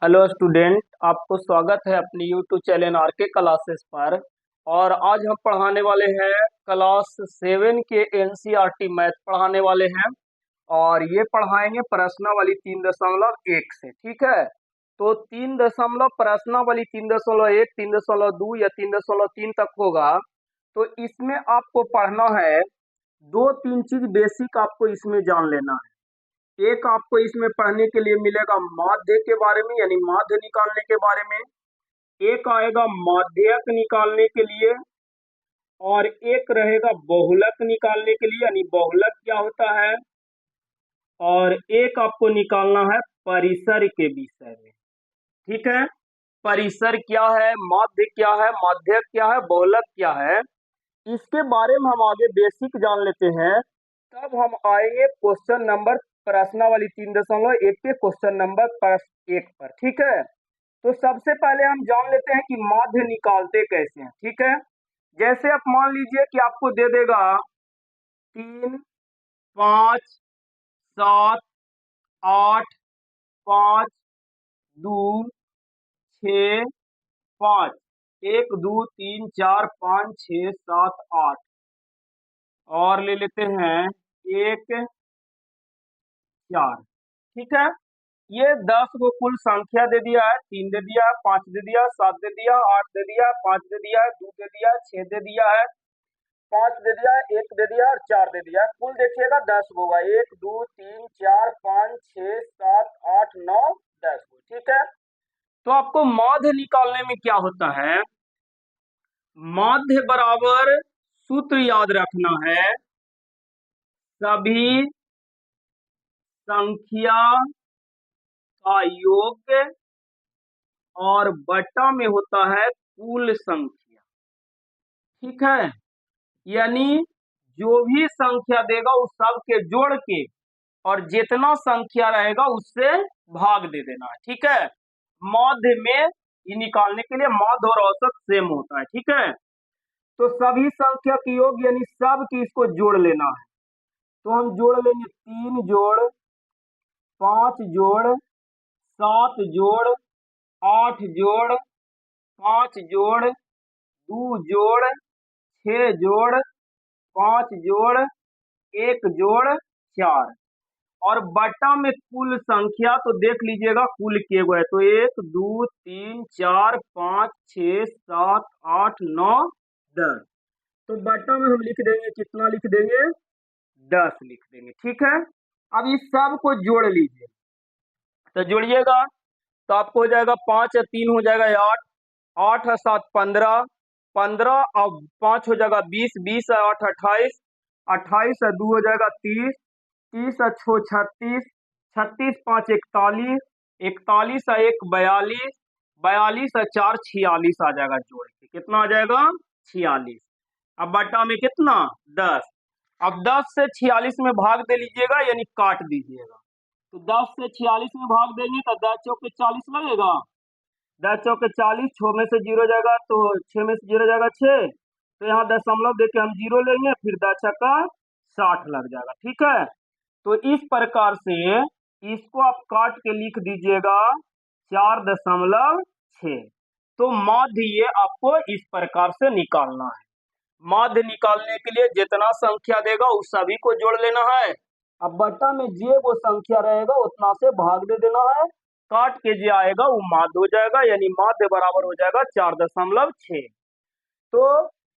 Hello student, आपको स्वागत है अपनी यूट्यूब चैनल आरके क्लासेस पर। और आज हम पढ़ाने वाले हैं क्लास 7 के एनसीईआरटी मैथ पढ़ाने वाले हैं। और ये पढ़ाएंगे प्रश्नावली 3.1 से। ठीक है, तो 3 दशमलव प्रश्नावली 3.1, 3.2 या 3.3 तक होगा। तो इसमें आपको पढ़ना है, दो तीन चीज बेसिक आपको इसमें जान लेना है। एक आपको इसमें पढ़ने के लिए मिलेगा माध्य के बारे में, यानी माध्य निकालने के बारे में। एक आएगा माध्यक निकालने के लिए, और एक रहेगा बहुलक निकालने के लिए, यानी बहुलक क्या होता है। और एक आपको निकालना है परिसर के विषय में। ठीक है, परिसर क्या है, माध्य क्या है, माध्यक क्या है, बहुलक क्या है, इसके बारे में हम आगे बेसिक जान लेते हैं। तब हम आएंगे क्वेश्चन नंबर प्रश्नावली 3.1 के क्वेश्चन नंबर 1 पर। ठीक है, तो सबसे पहले हम जान लेते हैं कि माध्य निकालते कैसे हैं। ठीक है, जैसे आप मान लीजिए कि आपको दे देगा 3, 5, 7, 8, 5, 2, 6, 5, 1, 2, 3, 4, 5, 6, 7, 8, और ले लेते हैं 1, 4। ठीक है, ये 10 को कुल संख्या दे दिया है। 3 दे दिया है, 5 दे दिया, 7 दे दिया, 8 दे दिया, 5 दे दिया है, 2 दे दिया, 6 दे दिया है, 5 दे दिया, 1 दे दिया और 4 दे दिया। कुल देखिएगा 10 होगा। 1, 2, 3, 4, 5, 6, 7, 8, 9, 10 को। ठीक है, तो आपको माध्य निकालने में क्या होता है, माध्य बराबर सूत्र याद रखना है, सभी संख्या का योग और बटा में होता है कुल संख्या। ठीक है, यानी जो भी संख्या देगा उस सब के जोड़ के और जितना संख्या रहेगा उससे भाग दे देना है। ठीक है, माध्य में ये निकालने के लिए माध्य और औसत सेम होता है। ठीक है, तो सभी संख्या के योग यानी सब की इसको जोड़ लेना है। तो हम जोड़ लेंगे 3 जोड़ 5 जोड़ 7 जोड़ 8 जोड़ 5 जोड़ 2 जोड़ 6 जोड़ 5 जोड़ 1 जोड़ 4, और बटा में कुल संख्या तो देख लीजिएगा कुल के गो है। तो 1, 2, 3, 4, 5, 6, 7, 8, 9, 10। तो बटा में हम लिख देंगे, कितना लिख देंगे, 10 लिख देंगे। ठीक है, अब इस सब को जोड़ लीजिए, तो जोड़िएगा तो आपको हो जाएगा 5 और 3 हो जाएगा 8, 8 और 7 15, 15 और 5 हो जाएगा 20, 20 और 8 28, 28 और 2 हो जाएगा 30, 30 और 6 36, 36 5 41, 41 और 1 42, 42 और 4 46 आ जाएगा। जोड़ के कितना आ जाएगा, 46। अब बटा में कितना, 10। अब 10 से 46 में भाग दे लीजिएगा, यानी काट दीजिएगा। तो 10 से 46 में भाग देंगे तो 10 चौके 40 लगेगा, 10 चौके 40, 6 में से 0 जाएगा तो 6 में से 0 जाएगा 6, तो यहाँ दशमलव देके हम 0 लेंगे, फिर 10 छक्का 60 लग जाएगा। ठीक है, तो इस प्रकार से इसको आप काट के लिख दीजिएगा 4.6। तो माध्य ये आपको इस प्रकार से निकालना है। माध्य निकालने के लिए जितना संख्या देगा उस सभी को जोड़ लेना है। अब बटा में जे वो संख्या रहेगा उतना से भाग दे देना है, काट के जे आएगा वो माध्य हो जाएगा, यानी माध्य बराबर हो जाएगा 4.6। तो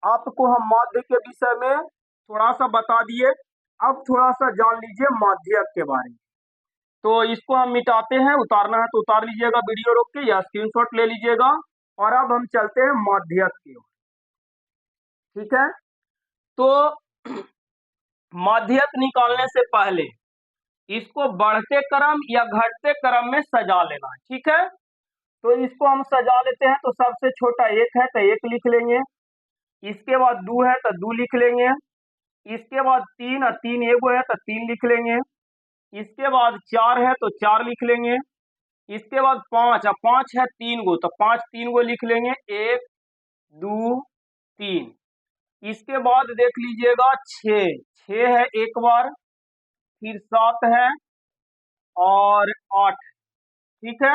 आपको हम माध्य के विषय में थोड़ा सा बता दिए। अब थोड़ा सा जान लीजिए माध्यक के बारे में। तो इसको हम मिटाते हैं, उतारना है तो उतार लीजिएगा वीडियो रोक के या स्क्रीनशॉट ले लीजिएगा। और अब हम चलते हैं माध्यक की ओर। ठीक है, तो माध्यक निकालने से पहले इसको बढ़ते क्रम या घटते क्रम में सजा लेना है। ठीक है, तो इसको हम सजा लेते हैं। तो सबसे छोटा 1 है तो 1 लिख लेंगे, इसके बाद 2 है तो 2 लिख लेंगे, इसके बाद 3 और 3 एगो है तो 3 लिख लेंगे, इसके बाद 4 है तो 4 लिख लेंगे, इसके बाद 5 और 5 है 3 गो तो 5 3 गो लिख लेंगे, 1 2 3। इसके बाद देख लीजिएगा 6 6 है एक बार, फिर 7 है और 8। ठीक है,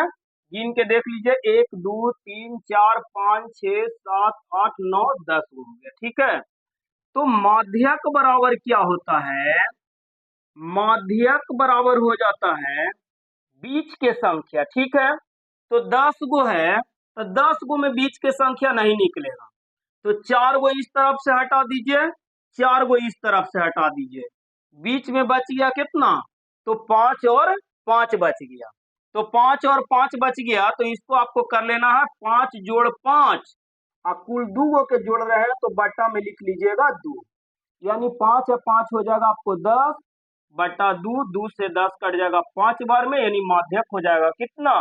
गिन के देख लीजिए, 1 2 3 4 5 6 7 8 9 10 हो गया। ठीक है, तो माध्यक बराबर क्या होता है? माध्यक बराबर हो जाता है बीच के संख्या। ठीक है, तो 10 गो है, तो 10 गो में बीच के संख्या नहीं निकलेगा, तो 4 गो इस तरफ से हटा दीजिए, 4 गो इस तरफ से हटा दीजिए, बीच में बच गया कितना? तो 5 और 5 बच गया। तो 5 और 5 बच गया, तो इसको आपको कर लेना है 5 जोड़ 5, और कुल 2 गो के जोड़ रहे हैं तो बट्टा में लिख लीजिएगा 2, यानी 5 और 5 हो जाएगा आपको 10 बटा 2, 2 से 10 कट जाएगा 5 बार में, यानी माध्यक हो जाएगा कितना?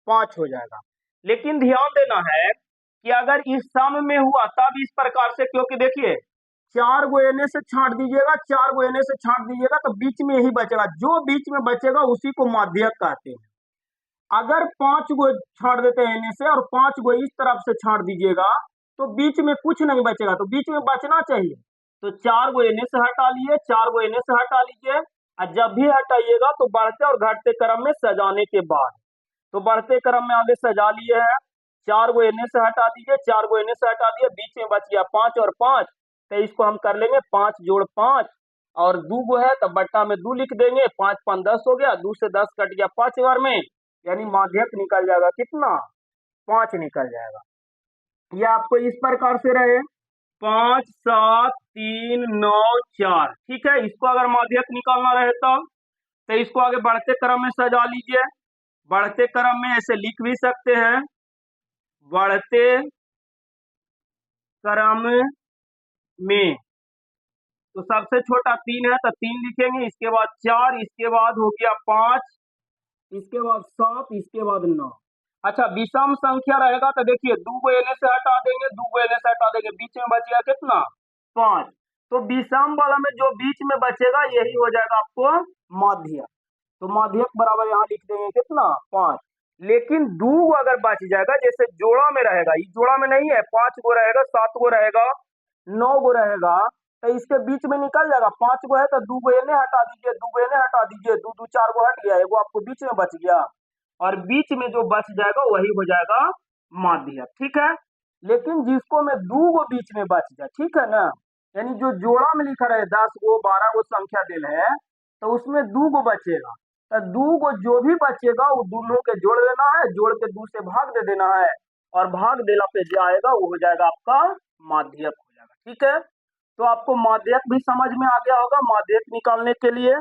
5 हो जाएगा। लेकिन ध्यान देना है कि अगर इस सम में हुआ तब इस प्रकार से, क्योंकि देखिए 4 गो एने से छांट दीजिएगा, 4 गो एने से छांट दीजिएगा तो बीच में यही बचेगा, जो बीच में बचेगा उसी को माध्यक कहते हैं। अगर 5 गो छांट देते हैं एने से और 5 गो इस तरफ से छांट दीजिएगा तो बीच में कुछ नहीं बचेगा, तो बीच में बचना चाहिए, तो 4 गो एने से हटा लिए, 4 गो एने से हटा लीजिए, और जब भी हटाइएगा तो बढ़ते और घटते क्रम में सजाने के बाद, तो बढ़ते क्रम में आगे सजा लिए हैं, 4 गो एने से हटा दीजिए, 4 गो एने से हटा दिए, बीच में बच गया 5 और 5, तो इसको हम कर लेंगे 5 जोड़ 5, और 2 गो है तो बट्टा में 2 लिख देंगे, 5 5 10 हो गया, 2 से 10 कट गया 5 बार में, यानी माध्यक निकल जाएगा कितना? 5 निकल जाएगा। ये आपको इस प्रकार से रहे 5 7 3 9 4। ठीक है, इसको अगर माध्यक निकालना रहे तो इसको आगे बढ़ते क्रम में सजा लीजिए, बढ़ते क्रम में ऐसे लिख भी सकते हैं, बढ़ते क्रम में, तो सबसे छोटा 3 है तो 3 लिखेंगे, इसके बाद 4, इसके बाद हो गया 5, इसके बाद 7, इसके बाद 9। अच्छा, विषम संख्या रहेगा तो देखिए 2 को एने से हटा देंगे, 2 को एने से हटा देंगे, बीच में बच गया कितना? 5। तो विषम वाला में जो बीच में बचेगा यही हो जाएगा आपको माध्यक, तो माध्यक बराबर यहाँ लिख देंगे कितना? 5। लेकिन 2 गो अगर बच जाएगा, जैसे जोड़ा में रहेगा, ये जोड़ा में नहीं है, 5 गो रहेगा, 7 गो रहेगा, 9 गो रहेगा, तो इसके बीच में निकल जाएगा, 5 गो है तो 2 गो एने हटा दीजिए, 2 गो एने हटा दीजिए, 2 2 4 गो हट गया, एगो आपको बीच में बच गया, और बीच में जो बच जाएगा वही हो जाएगा माध्यक। ठीक है, लेकिन जिसको में 2 गो बीच में बच जाए, ठीक है ना, यानी जो जोड़ा में लिखा रहे 10 गो 12 गो संख्या दिल है, तो उसमें 2 गो बचेगा, तो 2 गो जो भी बचेगा वो दोनों के जोड़ लेना है, जोड़ के 2 से भाग दे देना है, और भाग देना पे जो आएगा वो हो जाएगा आपका माध्यक हो जाएगा। ठीक है, तो आपको माध्यक भी समझ में आ गया होगा। माध्यक निकालने के लिए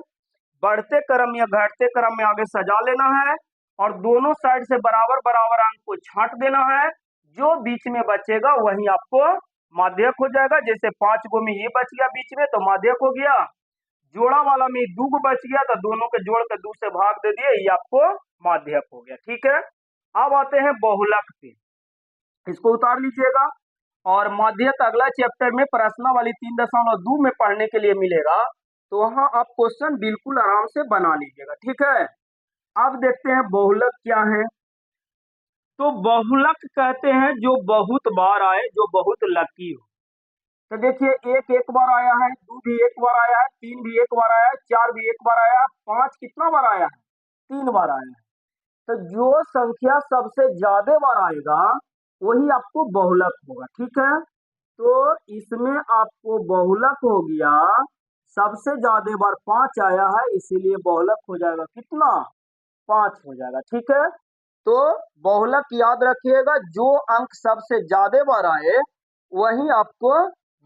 बढ़ते क्रम या घटते क्रम में आगे सजा लेना है, और दोनों साइड से बराबर बराबर अंक को छांट देना है, जो बीच में बचेगा वही आपको माध्यक हो जाएगा। जैसे 5 गो में ये बच गया बीच में तो माध्यक हो गया, जोड़ा वाला में 2 गो बच गया तो दोनों के जोड़ के 2 से भाग दे दिए, ये आपको माध्यक हो गया। ठीक है, अब आते हैं बहुलक पे, इसको उतार लीजिएगा, और माध्यक अगला चैप्टर में प्रश्नावली 3.2 में पढ़ने के लिए मिलेगा, तो वहां आप क्वेश्चन बिल्कुल आराम से बना लीजिएगा। ठीक है, अब देखते हैं बहुलक क्या है। तो बहुलक कहते हैं जो बहुत बार आए, जो बहुत लकी हो। तो देखिए 1 एक बार आया है, 2 भी एक बार आया है, 3 भी एक बार आया है, 4 भी एक बार आया है, 5 कितना बार आया है? 3 बार आया है। तो जो संख्या सबसे ज्यादा बार आएगा वही आपको बहुलक होगा। ठीक है, तो इसमें आपको बहुलक हो गया, सबसे ज्यादा बार 5 आया है, इसीलिए बहुलक हो जाएगा कितना? 5 हो जाएगा। ठीक है, तो बहुलक याद रखिएगा, जो अंक सबसे ज्यादा बार आए वही आपको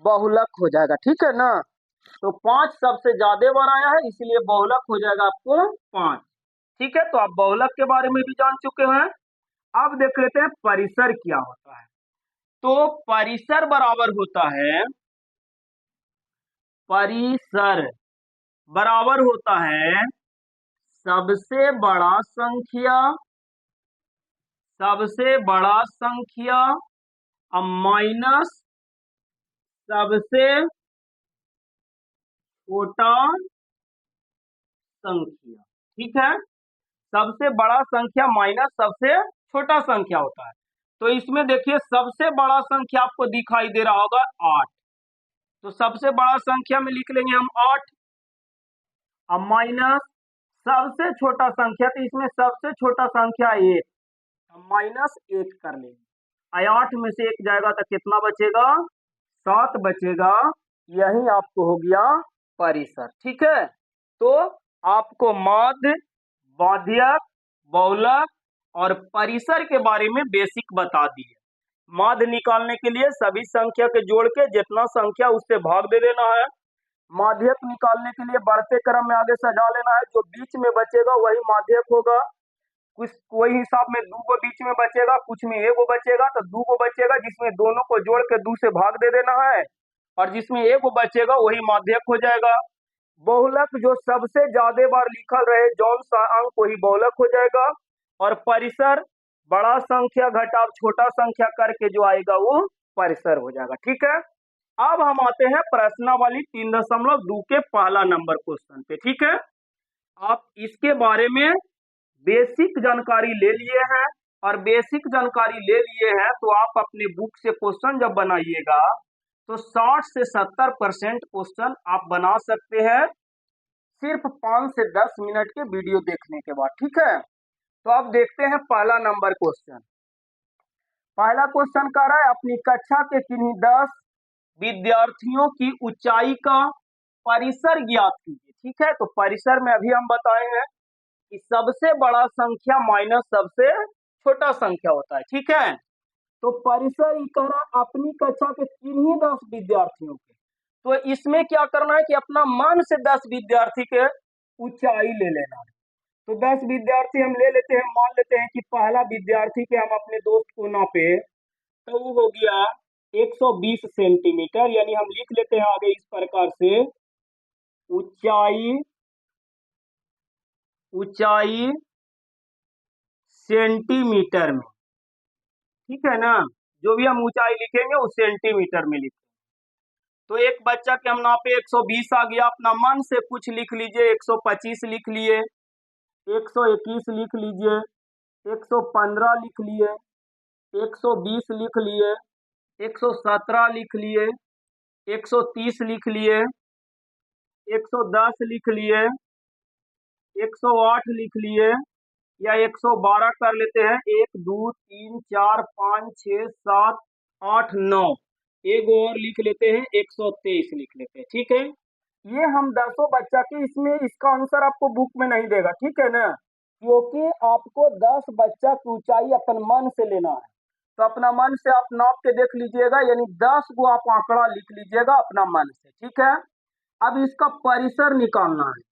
बहुलक हो जाएगा। ठीक है ना, तो 5 सबसे ज्यादा बार आया है, इसलिए बहुलक हो जाएगा आपको 5। ठीक है, तो आप बहुलक के बारे में भी जान चुके हैं। अब देख लेते हैं परिसर क्या होता है। तो परिसर बराबर होता है, परिसर बराबर होता है सबसे बड़ा संख्या, सबसे बड़ा संख्या माइनस सबसे छोटा संख्या। ठीक है, सबसे बड़ा संख्या माइनस सबसे छोटा संख्या होता है। तो इसमें देखिए सबसे बड़ा संख्या आपको दिखाई दे रहा होगा 8, तो सबसे बड़ा संख्या में लिख लेंगे हम 8, अब माइनस सबसे छोटा संख्या, तो इसमें सबसे छोटा संख्या 1, -1 कर लेंगे। 8 में से 1 जाएगा तो कितना बचेगा? 7 बचेगा। यही आपको हो गया परिसर। ठीक है, तो आपको माध्य, बाध्यक, बहुलक और परिसर के बारे में बेसिक बता दिए। माध्य निकालने के लिए सभी संख्या के जोड़ के जितना संख्या उससे भाग दे देना है। माध्यक निकालने के लिए बढ़ते क्रम में आगे सजा लेना है, जो बीच में बचेगा वही माध्यक होगा। कुछ कोई हिसाब में 2 को बीच में बचेगा, कुछ में 1 बचेगा, तो 2 को बचेगा जिसमें दोनों को जोड़ के 2 से भाग दे देना है, और जिसमें 1 बचेगा वही माध्यक हो जाएगा। बहुलक जो सबसे ज्यादा बार लिखल रहे जौन सा अंक वही बहुलक हो जाएगा। और परिसर बड़ा संख्या घटा छोटा संख्या करके जो आएगा वो परिसर हो जाएगा। ठीक है, अब हम आते हैं प्रश्नावली 3.2 के पहला नंबर क्वेश्चन पे। ठीक है, आप इसके बारे में बेसिक जानकारी ले लिए हैं, और बेसिक जानकारी ले लिए हैं तो आप अपने बुक से क्वेश्चन जब बनाइएगा तो 60 से 70% क्वेश्चन आप बना सकते हैं सिर्फ 5 से 10 मिनट के वीडियो देखने के बाद। ठीक है, तो अब देखते हैं पहला नंबर क्वेश्चन। पहला क्वेश्चन कह रहा है अपनी कक्षा के किन्हीं 10 विद्यार्थियों की ऊंचाई का परिसर ज्ञात कीजिए। ठीक है, तो परिसर में अभी हम बताए हैं कि सबसे बड़ा संख्या माइनस सबसे छोटा संख्या होता है। ठीक है, तो परिसर ही कह रहा अपनी कक्षा के किन्हीं 10 विद्यार्थियों के, तो इसमें क्या करना है कि अपना मन से 10 विद्यार्थी के ऊंचाई ले लेना है। तो 10 विद्यार्थी हम ले लेते हैं, मान लेते हैं कि पहला विद्यार्थी के हम अपने दोस्त को नापे तो वो हो गया 120 सेंटीमीटर, यानी हम लिख लेते हैं आगे इस प्रकार से ऊंचाई ऊंचाई सेंटीमीटर में। ठीक है ना, जो भी हम ऊंचाई लिखेंगे वो सेंटीमीटर में लिखेंगे। तो एक बच्चा के हम नापे 120 आ गया, अपना मन से कुछ लिख लीजिए, 125 लिख लिए, 121 लिख लीजिए, 115 लिख लिए, 120 लिख लिए, 117 लिख लिए, 130 लिख लिए, 110 लिख लिए, 108 लिख लिए, या 112 कर लेते हैं, 1 2 3 4 5 6 7 8 9, एक और लिख लेते हैं 123 लिख लेते हैं। ठीक है, ये हम 10 बच्चा की, इसमें इसका आंसर आपको बुक में नहीं देगा। ठीक है ना, क्योंकि आपको 10 बच्चा की ऊंचाई अपन मन से लेना है, तो अपना मन से आप नाप के देख लीजिएगा, यानी 10 को आप आंकड़ा लिख लीजिएगा अपना मन से। ठीक है, अब इसका परिसर निकालना है,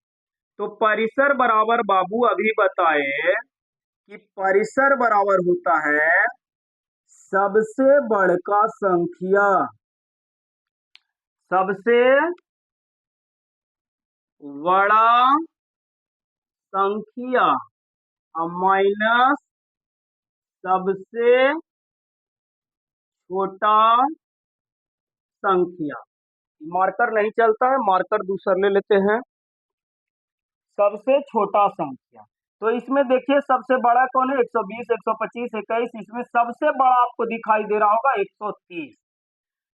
तो परिसर बराबर बाबू अभी बताए कि परिसर बराबर होता है सबसे बड़का संख्या, सबसे बड़ा संख्या माइनस सबसे छोटा संख्या। मार्कर नहीं चलता है, मार्कर दूसरा ले लेते हैं। सबसे छोटा संख्या, तो इसमें देखिए सबसे बड़ा कौन है? 120 125 21, इसमें सबसे बड़ा आपको दिखाई दे रहा होगा 130,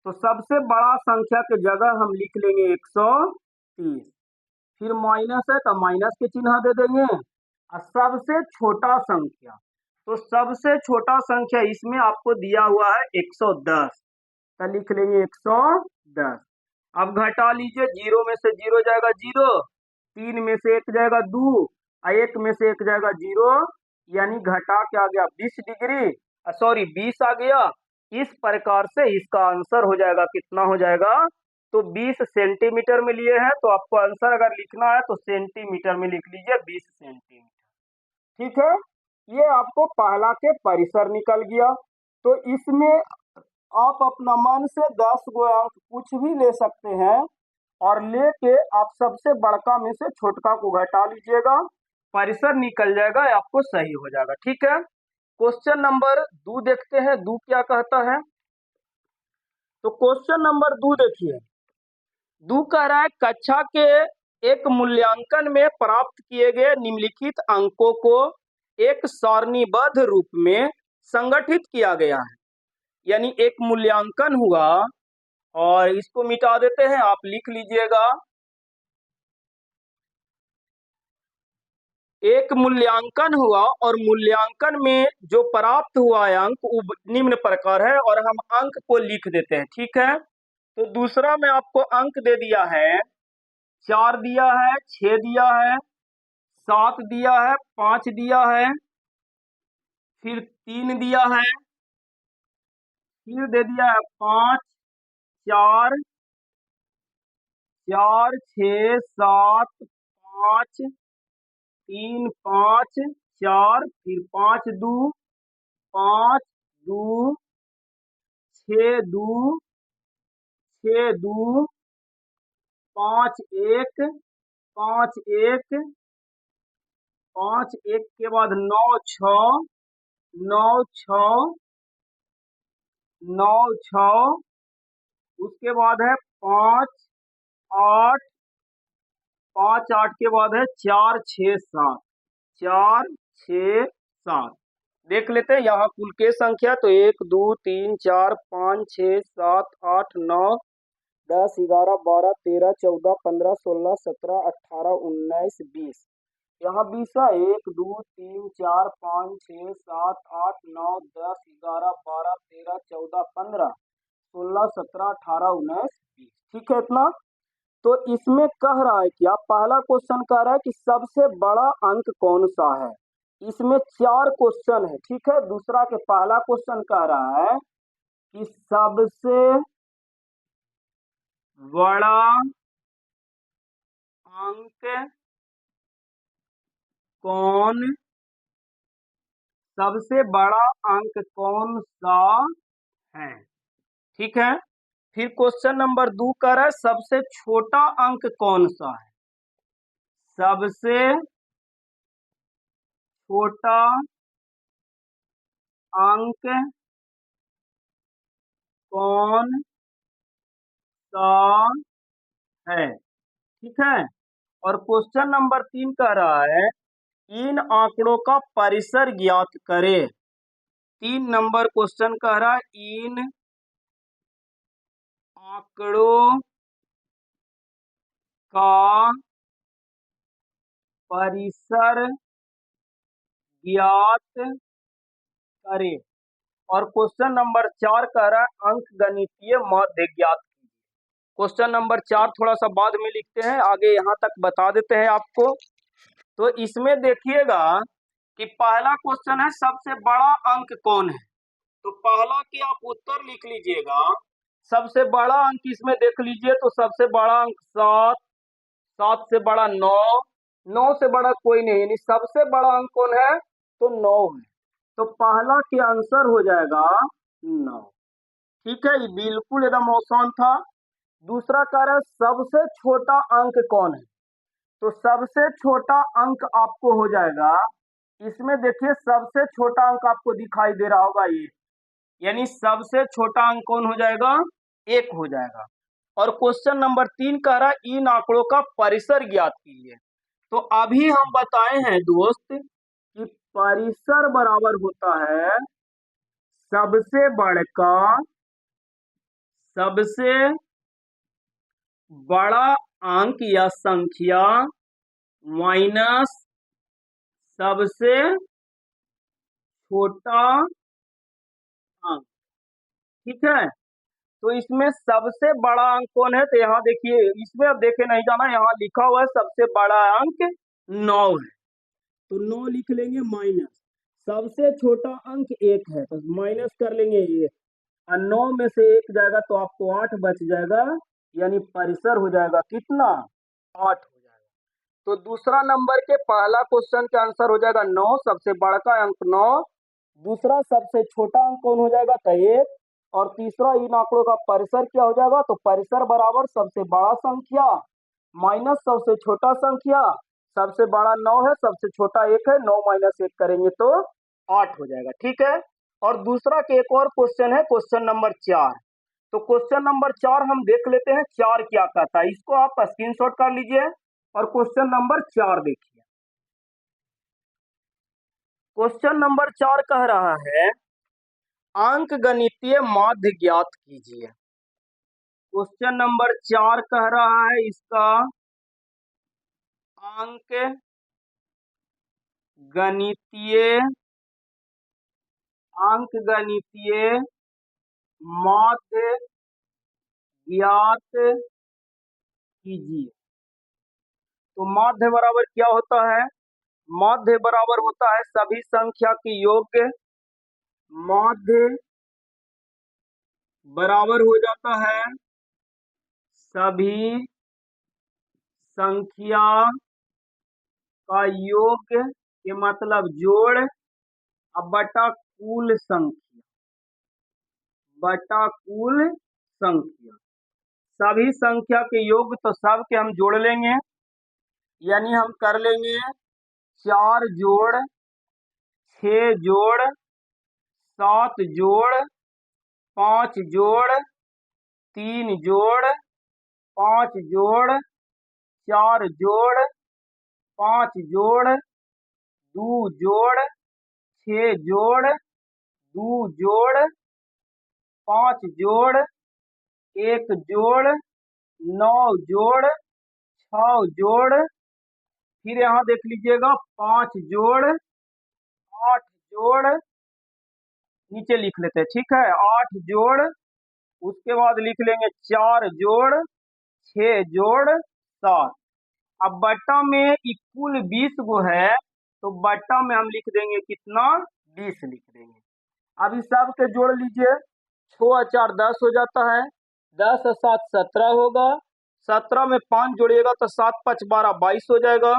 तो सबसे बड़ा संख्या के जगह हम लिख लेंगे 130, फिर माइनस है तो माइनस के चिन्ह दे देंगे। और सबसे छोटा संख्या, तो सबसे छोटा संख्या इसमें आपको दिया हुआ है 110, तो लिख लेंगे 110। अब घटा लीजिए, 0 में से 0 जाएगा 0, 3 में से 1 जाएगा 2, और 1 में से 1 जाएगा 0, यानी घटा के आ गया 20 डिग्री, सॉरी 20 आ गया। इस प्रकार से इसका आंसर हो जाएगा, कितना हो जाएगा? तो 20 सेंटीमीटर में लिए हैं, तो आपको आंसर अगर लिखना है तो सेंटीमीटर में लिख लीजिए 20 सेंटीमीटर। ठीक है, ये आपको पहला के परिसर निकल गया। तो इसमें आप अपना मन से 10 गो अंक कुछ भी ले सकते हैं, और लेके आप सबसे बड़का में से छोटका को घटा लीजिएगा, परिसर निकल जाएगा, आपको सही हो जाएगा। ठीक है, क्वेश्चन नंबर 2 देखते हैं, 2 क्या कहता है। तो क्वेश्चन नंबर 2 देखिए, 2 कह रहा है कक्षा के एक मूल्यांकन में प्राप्त किए गए निम्नलिखित अंकों को एक सारणीबद्ध रूप में संगठित किया गया है। यानी एक मूल्यांकन हुआ, और इसको मिटा देते हैं, आप लिख लीजिएगा एक मूल्यांकन हुआ और मूल्यांकन में जो प्राप्त हुआ है अंक वो निम्न प्रकार है और हम अंक को लिख देते हैं, ठीक है। तो दूसरा में आपको अंक दे दिया है, 4 दिया है, 6 दिया है, 7 दिया है, 5 दिया है, फिर 3 दिया है, फिर दे दिया है 5, 4, 4, 6, 7, 5, 3, 5, 4, फिर 5 2, 5 2, 6 2, 6 2, 5 1, 5 1, 5 1 के बाद 9 6, 9 6, 9 6, उसके बाद है 5 8, 5 8 के बाद है 4 6 7, 4 6 7। देख लेते हैं यहाँ कुल के संख्या, तो 1 2 3 4 5 6 7 8 9 10 11 12 13 14 15 16 17 18 19 20। यहाँ 20 है, 1 2 3 4 5 6 7 8 9 10 11 12 13 14 15 16 17 18 19 20, ठीक है इतना। तो इसमें कह रहा है क्या, पहला क्वेश्चन कह रहा है कि सबसे बड़ा अंक कौन सा है। इसमें 4 क्वेश्चन है, ठीक है। दूसरा के पहला क्वेश्चन कह रहा है कि सबसे बड़ा अंक कौन, सबसे बड़ा अंक कौन सा है, ठीक है। फिर क्वेश्चन नंबर 2 कह रहा है सबसे छोटा अंक कौन सा है, सबसे छोटा अंक कौन सा है, ठीक है। और क्वेश्चन नंबर 3 कह रहा है इन आंकड़ों का परिसर ज्ञात करें। 3 नंबर क्वेश्चन कह रहा है इन आंकड़ों का परिसर ज्ञात करें। और क्वेश्चन नंबर 4 कह रहा है अंक गणितीय माध्य ज्ञात कीजिए। क्वेश्चन नंबर 4 थोड़ा सा बाद में लिखते हैं, आगे यहाँ तक बता देते हैं आपको। तो इसमें देखिएगा कि पहला क्वेश्चन है सबसे बड़ा अंक कौन है, तो पहला की आप उत्तर लिख लीजिएगा। सबसे बड़ा अंक इसमें देख लीजिए, तो सबसे बड़ा अंक 7, 7 से बड़ा 9, 9 से बड़ा कोई नहीं, यानी सबसे बड़ा अंक कौन है, तो 9 है। तो पहला के आंसर हो जाएगा 9, ठीक है। ये बिल्कुल एकदम आसान था। दूसरा कह रहा है सबसे छोटा अंक कौन है, तो सबसे छोटा अंक आपको हो जाएगा, इसमें देखिए सबसे छोटा अंक आपको दिखाई दे रहा होगा ये, यानी सबसे छोटा अंक कौन हो जाएगा, 1 हो जाएगा। और क्वेश्चन नंबर 3 कह रहा है इन आंकड़ों का परिसर ज्ञात कीजिए। तो अभी हम बताए हैं दोस्त कि परिसर बराबर होता है सबसे बड़का, सबसे बड़ा अंक या संख्या माइनस सबसे छोटा अंक, ठीक है। तो इसमें सबसे बड़ा अंक कौन है, तो यहाँ देखिए, इसमें अब देखे नहीं जाना, यहाँ लिखा हुआ है सबसे बड़ा अंक 9 है, तो 9 लिख लेंगे माइनस, सबसे छोटा अंक 1 है तो माइनस कर लेंगे 1, और 9 में से 1 जाएगा तो आपको 8 बच जाएगा, यानी परिसर हो जाएगा कितना, 8 हो जाएगा। तो दूसरा नंबर के पहला क्वेश्चन का आंसर हो जाएगा 9, सबसे बड़ा का अंक 9। दूसरा सबसे छोटा अंक कौन हो जाएगा, तो 1। और तीसरा इन आंकड़ों का परिसर क्या हो जाएगा, तो परिसर बराबर सबसे बड़ा संख्या माइनस सबसे छोटा संख्या, सबसे बड़ा 9 है, सबसे छोटा 1 है, 9 माइनस 1 करेंगे तो 8 हो जाएगा, ठीक है। और दूसरा के एक और क्वेश्चन है, क्वेश्चन नंबर 4। तो क्वेश्चन नंबर 4 हम देख लेते हैं 4 क्या कहता है, इसको आप स्क्रीनशॉट कर लीजिए और क्वेश्चन नंबर 4 देखिए। क्वेश्चन नंबर 4 कह रहा है अंक गणितीय माध्य ज्ञात कीजिए। क्वेश्चन नंबर 4 कह रहा है इसका अंक गणितीय अंकगणितीय माध्य ज्ञात कीजिए। तो माध्य बराबर क्या होता है? माध्य बराबर होता है सभी संख्या के योग। माध्य बराबर हो जाता है सभी संख्या का योग के मतलब जोड़, अब बटा कुल संख्या, बटा कुल संख्या। सभी संख्या के योग तो सब के हम जोड़ लेंगे, यानी हम कर लेंगे 4 जोड़ 6 जोड़ 7 जोड़ 5 जोड़ 3 जोड़ 5 जोड़ 4 जोड़ 5 जोड़ 2 जोड़ 6 जोड़ 2 जोड़ 5 जोड़ 1 जोड़ 9 जोड़ 6 जोड़, फिर यहाँ देख लीजिएगा 5 जोड़ 8 जोड़, नीचे लिख लेते हैं, ठीक है, 8 जोड़, उसके बाद लिख लेंगे 4 जोड़ 6 जोड़ 7। अब बट्टा में कुल 20 गो है, तो बट्टा में हम लिख देंगे कितना? 20 लिख देंगे। अब इस सब के जोड़ लीजिए, 6 4 10 हो जाता है, 10 और 7 17 होगा, 17 में 5 जोड़िएगा तो 7 5 12 22 हो जाएगा,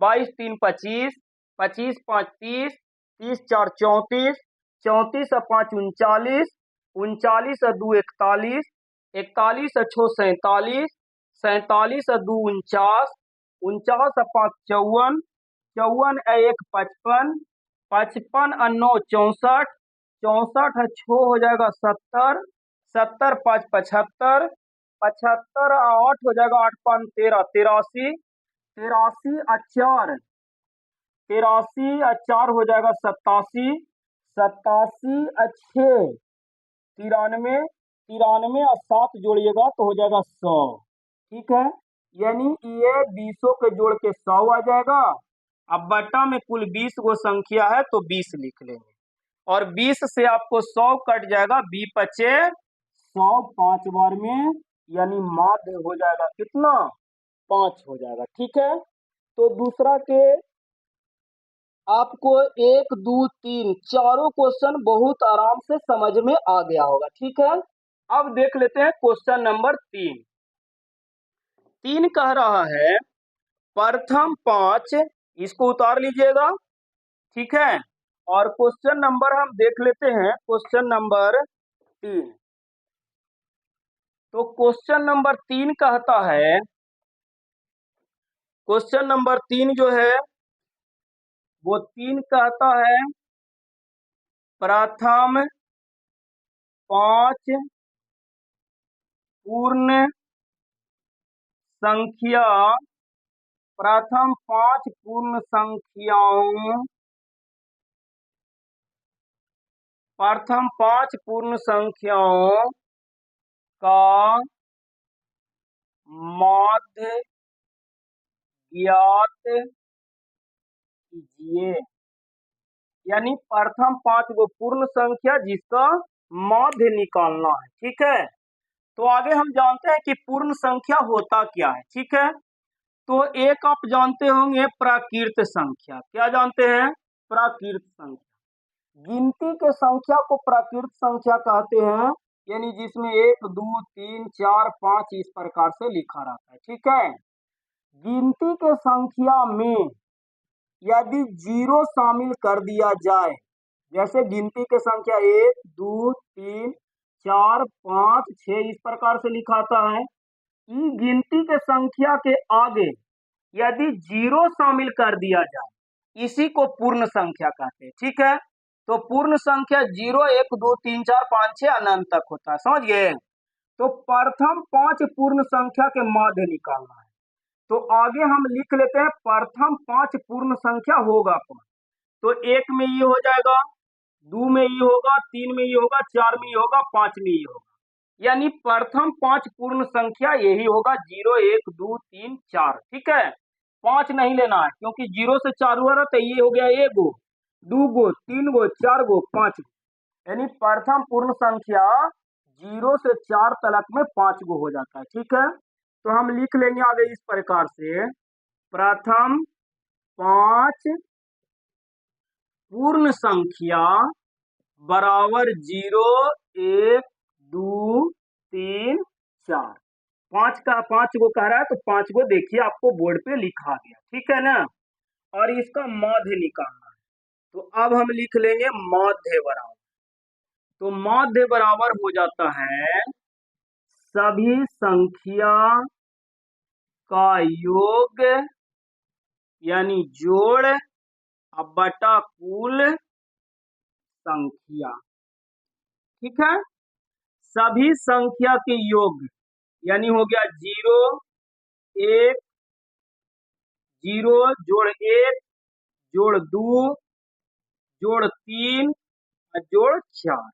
22 3 25, 25 5 30, 30 4 34, 34 और 5 39, 39 और 2 41, 41 और 6 47, 47 और 2 49, 49 और 5 54, 54 और 1 55, 55 और 9 64, 64 और 6 हो जाएगा 70, 70 5 75, 75 और 8 हो जाएगा 8 5 13 83, 83 और 4, 83 और 4 हो जाएगा 87, 87 और 6 93, 93 और 7 जोड़िएगा तो हो जाएगा 100, ठीक है, यानी ये 20 के जोड़ के 100 आ जाएगा। अब बट्टा में कुल 20 गो संख्या है तो 20 लिख लेंगे, और 20 से आपको 100 कट जाएगा, 20 बचे 100 5 बार में, यानी माध्य हो जाएगा कितना? 5 हो जाएगा, ठीक है। तो दूसरा के आपको 1 2 3 चारों क्वेश्चन बहुत आराम से समझ में आ गया होगा, ठीक है। अब देख लेते हैं क्वेश्चन नंबर 3। 3 कह रहा है प्रथम 5, इसको उतार लीजिएगा, ठीक है। और क्वेश्चन नंबर हम देख लेते हैं, क्वेश्चन नंबर 3। तो क्वेश्चन नंबर 3 कहता है, क्वेश्चन नंबर 3 जो है वो 3 कहता है प्रथम 5 पूर्ण संख्या, प्रथम 5 पूर्ण संख्याओं, प्रथम 5 पूर्ण संख्याओं का माध्य ज्ञात कीजिए, यानी प्रथम 5 गो पूर्ण संख्या जिसका माध्य निकालना है, ठीक है। तो आगे हम जानते हैं कि पूर्ण संख्या होता क्या है, ठीक है। तो एक आप जानते होंगे प्राकृत संख्या, क्या जानते हैं? प्राकृत संख्या, गिनती के संख्या को प्राकृत संख्या कहते हैं, यानी जिसमें 1 2 3 4 5 इस प्रकार से लिखा रहता है, ठीक है। गिनती के संख्या में यदि 0 शामिल कर दिया जाए, जैसे गिनती के संख्या 1 2 3 4 5 6 इस प्रकार से लिखाता है, गिनती के संख्या के आगे यदि 0 शामिल कर दिया जाए, इसी को पूर्ण संख्या कहते हैं, ठीक है। तो पूर्ण संख्या 0 1 2 3 4 5 6 अनंत तक होता है, समझ गए। तो प्रथम 5 पूर्ण संख्या के माध्य निकालना है, तो आगे हम लिख लेते हैं प्रथम 5 पूर्ण संख्या होगा कौन। तो 1 में ये हो जाएगा, 2 में ये होगा, 3 में ये होगा, 4 में ये होगा, 5 में ये होगा, यानी प्रथम 5 पूर्ण संख्या यही होगा 0 1 2 3 4, ठीक है। 5 नहीं लेना है, क्योंकि 0 से चालू हो रहा तो ये हो गया 1 गो, 2 गो, 3 गो, 4 गो, 5 गो, यानी प्रथम पूर्ण संख्या 0 से 4 तलक में 5 गो हो जाता है। ठीक है, तो हम लिख लेंगे आगे इस प्रकार से, प्रथम 5 पूर्ण संख्या बराबर 0, 1, 2, 3, 4। 5 का 5 गो कह रहा है तो 5 गो देखिए आपको बोर्ड पे लिखा गया, ठीक है ना। और इसका माध्य निकालना है, तो अब हम लिख लेंगे माध्य बराबर। तो माध्य बराबर हो जाता है सभी संख्या का योग यानी जोड़ अब बटा कुल संख्या। ठीक है, सभी संख्या के योग यानी हो गया 0, 1, 0 जोड़ 1 जोड़ 2 जोड़ 3 और जोड़ 4।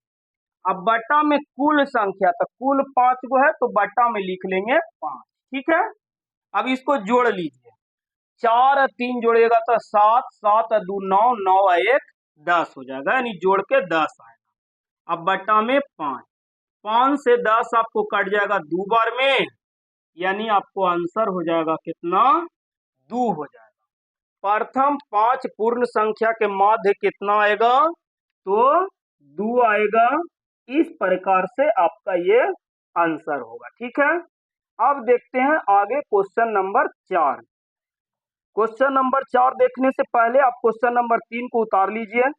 अब बटा में कुल संख्या, तो कुल 5 गो है तो बटा में लिख लेंगे 5। ठीक है, अब इसको जोड़ लीजिए, 4 और 3 जोड़िएगा तो 7, 7 और 2 9, 9 और 1 10 हो जाएगा, यानी जोड़ के 10 आएगा। अब बटा में 5, 5 से 10 आपको कट जाएगा 2 बार में, यानी आपको आंसर हो जाएगा कितना, 2 हो जाएगा। प्रथम 5 पूर्ण संख्या के माध्य कितना आएगा, तो 2 आएगा। इस प्रकार से आपका ये आंसर होगा। ठीक है, अब देखते हैं आगे क्वेश्चन नंबर 4। क्वेश्चन नंबर 4 देखने से पहले आप क्वेश्चन नंबर 3 को उतार लीजिए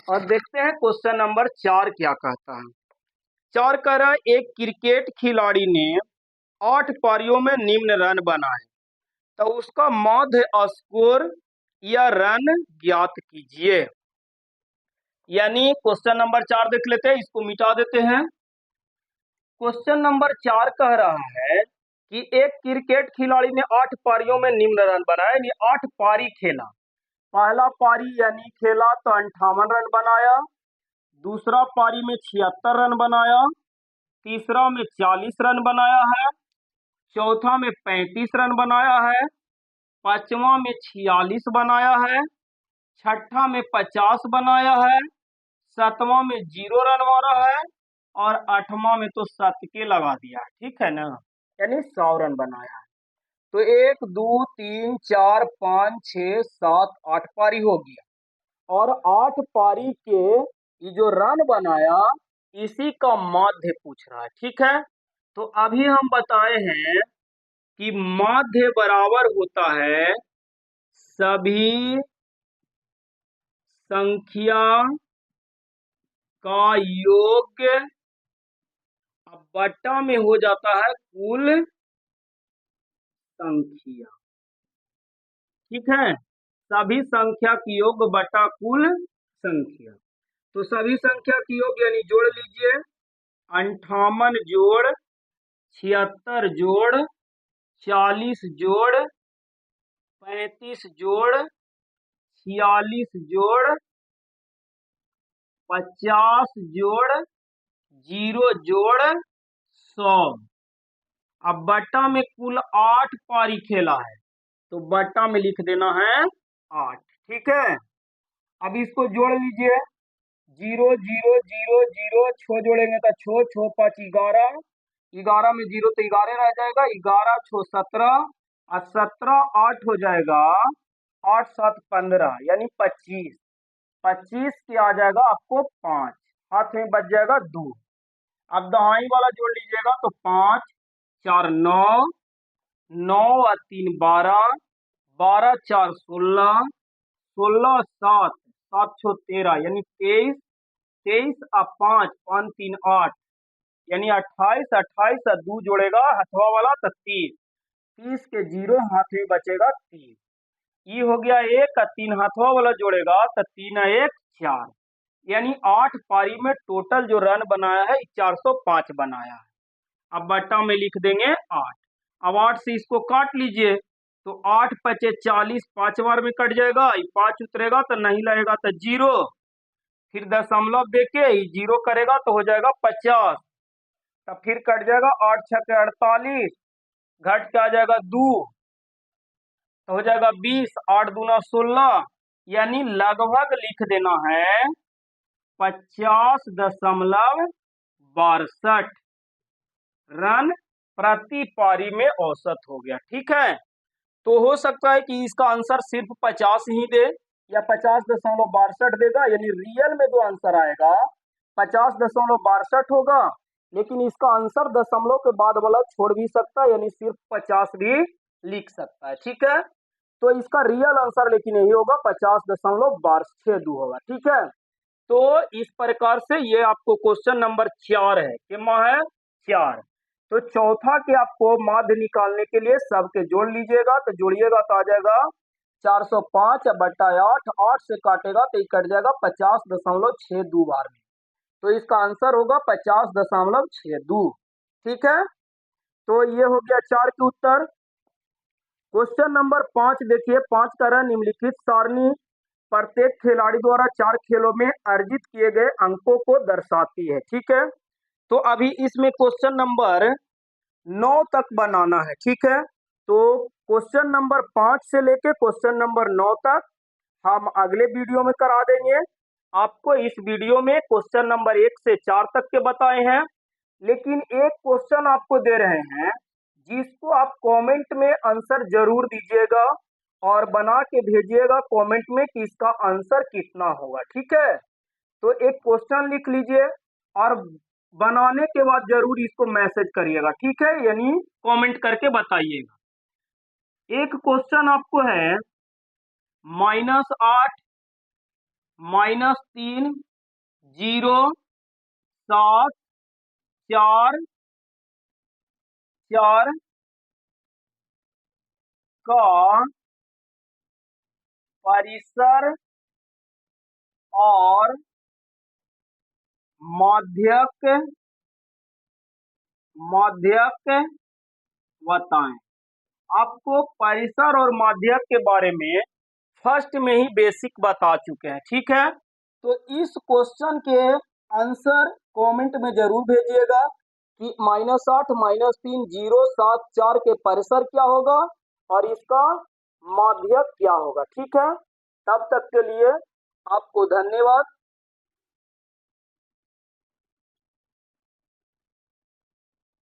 और देखते हैं क्वेश्चन नंबर 4 क्या कहता है। 4 कह रहा है एक क्रिकेट खिलाड़ी ने 8 पारियों में निम्न रन बनाए, तो उसका माध्य स्कोर या रन ज्ञात कीजिए। यानी क्वेश्चन नंबर 4 देख लेते हैं, इसको मिटा देते हैं। क्वेश्चन नंबर 4 कह रहा है कि एक क्रिकेट खिलाड़ी ने 8 पारियों में निम्न रन बनाए, यानी 8 पारी खेला। पहला पारी यानी खेला तो 58 रन बनाया, दूसरा पारी में 76 रन बनाया, तीसरा में 40 रन बनाया है, चौथा में 35 रन बनाया है, पांचवा में 46 बनाया है, छठा में 50 बनाया है, सातवां में 0 रन मारा है और आठवां में तो 7 के लगा दिया है। ठीक है ना, यानी 100 रन बनाया है। तो 1, 2, 3, 4, 5, 6, 7, 8 पारी हो गया और 8 पारी के ये जो रन बनाया इसी का माध्य पूछ रहा है। ठीक है, तो अभी हम बताए हैं कि माध्य बराबर होता है सभी संख्या का योग अब बटा में हो जाता है कुल संख्या। ठीक है, सभी संख्या की योग बटा कुल संख्या। तो सभी संख्या की योग यानी जोड़ लीजिए, 58 जोड़ 76 जोड़ 40 जोड़ 35 जोड़ 46 जोड़ 50 जोड़ 0 जोड़ 100। अब बटा में कुल 8 पारी खेला है तो बटा में लिख देना है 8। ठीक है, अब इसको जोड़ लीजिए, 0 0 0 0 6 जोड़ेंगे तो 6 6 5 11, 11 में 0 तो 11 रह जाएगा, 11 6 17 और 17 8 हो जाएगा, 8 7 15 यानी 25। 25 के आ जाएगा आपको 5, हाथ में बच जाएगा 2। अब दहाई वाला जोड़ लीजिएगा तो 5 4 9, 9 और 3 12, 12 4 16, 16 7, 7 6 13 यानी 23, 23 और 5 5 3 8 यानी 28, 28 और 2 जोड़ेगा हथवा वाला तो 30, 30 के 0 हाथ में बचेगा 3। ये हो गया 1 और 3 हाथवा वाला जोड़ेगा तो 3 और 1 4, यानी 8 पारी में टोटल जो रन बनाया है 405 बनाया है। अब बट्टा में लिख देंगे 8। अब 8 से इसको काट लीजिए तो 8 पचे 40, 5 बार में कट जाएगा, 5 उतरेगा तो नहीं लगेगा तो 0, फिर दशमलव देके 0 करेगा तो हो जाएगा 50, तब फिर कट जाएगा 8 छके 48, घट के आ जाएगा 2, तो हो जाएगा 20, 8 दूना 16, यानी लगभग लिख देना है 50.62 रन प्रति पारी में औसत हो गया। ठीक है, तो हो सकता है कि इसका आंसर सिर्फ 50 ही दे या 50.62 देगा, यानी रियल में जो आंसर आएगा 50.62 होगा, लेकिन इसका आंसर दशमलव के बाद वाला छोड़ भी सकता है, यानी सिर्फ 50 भी लिख सकता है। ठीक है, तो इसका रियल आंसर लेकिन यही होगा 50.62 होगा। ठीक है, तो इस प्रकार से ये आपको क्वेश्चन नंबर 4 है कि है 4। तो चौथा के आपको माध्य निकालने के लिए सबके जोड़ लीजिएगा, तो जोड़िएगा तो आ जाएगा 405/8, 8 से काटेगा तो ये कट जाएगा 50.62 बार में, तो इसका आंसर होगा 50.62। ठीक है, तो ये हो गया 4 के उत्तर। क्वेश्चन नंबर 5 देखिए, 5 का रहा निम्नलिखित सारणी प्रत्येक खिलाड़ी द्वारा 4 खेलों में अर्जित किए गए अंकों को दर्शाती है। ठीक है, तो अभी इसमें क्वेश्चन नंबर 9 तक बनाना है। ठीक है, तो क्वेश्चन नंबर 5 से लेके क्वेश्चन नंबर 9 तक हम अगले वीडियो में करा देंगे। आपको इस वीडियो में क्वेश्चन नंबर 1 से 4 तक के बताए हैं, लेकिन एक क्वेश्चन आपको दे रहे हैं जिसको आप कमेंट में आंसर जरूर दीजिएगा और बना के भेजिएगा कमेंट में कि इसका आंसर कितना होगा। ठीक है, तो एक क्वेश्चन लिख लीजिए और बनाने के बाद जरूर इसको मैसेज करिएगा। ठीक है, यानी कमेंट करके बताइएगा। एक क्वेश्चन आपको है -8 -3 0 7 4 4 का परिसर और माध्यक बताएं। आपको परिसर और माध्यक के बारे में फर्स्ट में ही बेसिक बता चुके हैं। ठीक है, तो इस क्वेश्चन के आंसर कमेंट में जरूर भेजिएगा कि -8 -3 0 7 4 के परिसर क्या होगा और इसका माध्यक क्या होगा। ठीक है, तब तक के लिए आपको धन्यवाद।